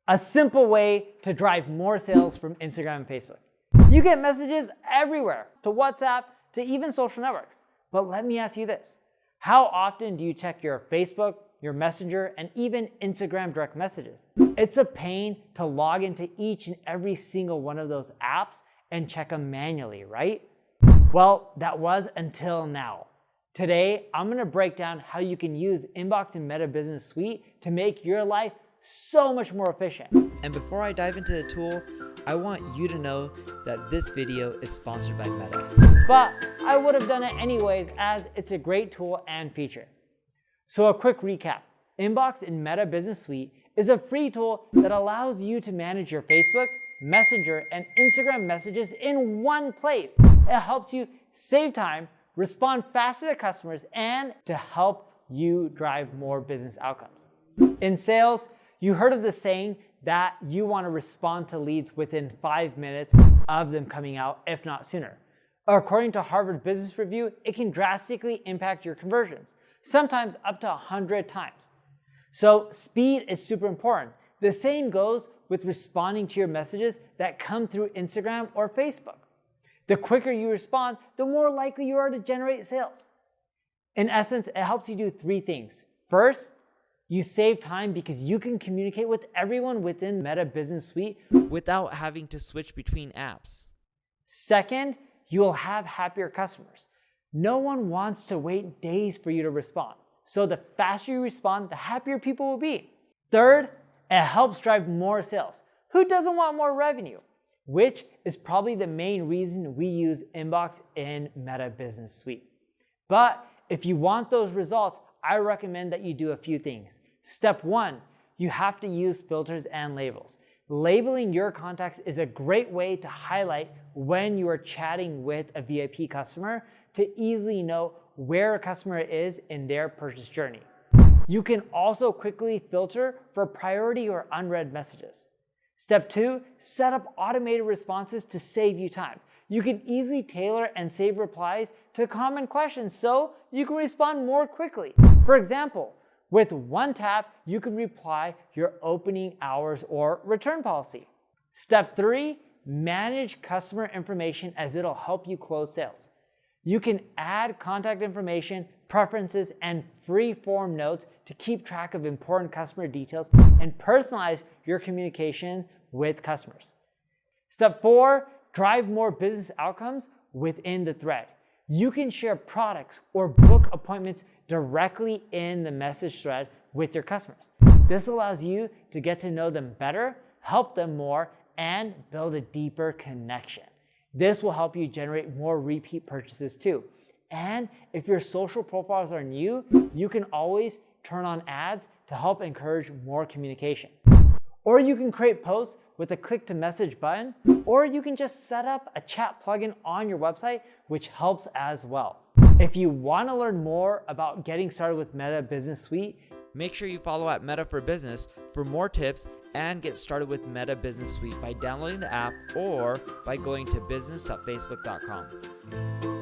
a simple way to drive more sales from Instagram and Facebook. You get messages everywhere, to WhatsApp, to even social networks. But let me ask you this. How often do you check your Facebook, your Messenger, and even Instagram direct messages? It's a pain to log into each and every single one of those apps and check them manually, right? Well, that was until now. Today, I'm gonna break down how you can use Inbox and Meta Business Suite to make your life so much more efficient. And before I dive into the tool, I want you to know that this video is sponsored by Meta. But I would have done it anyways, as it's a great tool and feature. So a quick recap. Inbox and Meta Business Suite is a free tool that allows you to manage your Facebook, Messenger, and Instagram messages in one place. It helps you save time, respond faster to customers, and to help you drive more business outcomes. In sales, you heard of the saying that you want to respond to leads within 5 minutes of them coming out, if not sooner. According to Harvard Business Review, it can drastically impact your conversions, sometimes up to 100 times. So speed is super important. The same goes with responding to your messages that come through Instagram or Facebook. The quicker you respond, the more likely you are to generate sales. In essence, it helps you do 3 things. First, you save time because you can communicate with everyone within Meta Business Suite without having to switch between apps. Second, you will have happier customers. No one wants to wait days for you to respond. So the faster you respond, the happier people will be. Third, it helps drive more sales. Who doesn't want more revenue? Which is probably the main reason we use Inbox in Meta Business Suite. But if you want those results, I recommend that you do a few things. Step 1, you have to use filters and labels. Labeling your contacts is a great way to highlight when you are chatting with a VIP customer to easily know where a customer is in their purchase journey. You can also quickly filter for priority or unread messages. Step 2, set up automated responses to save you time. You can easily tailor and save replies to common questions so you can respond more quickly. For example, with one tap, you can reply your opening hours or return policy. Step 3, manage customer information as it'll help you close sales. You can add contact information, preferences, and free form notes to keep track of important customer details and personalize your communication with customers. Step 4, drive more business outcomes within the thread. You can share products or book appointments directly in the message thread with your customers. This allows you to get to know them better, help them more, and build a deeper connection. This will help you generate more repeat purchases too. And if your social profiles are new, you can always turn on ads to help encourage more communication. Or you can create posts with a click to message button, or you can just set up a chat plugin on your website, which helps as well. If you want to learn more about getting started with Meta Business Suite, make sure you follow at Meta for Business for more tips and get started with Meta Business Suite by downloading the app or by going to business.facebook.com.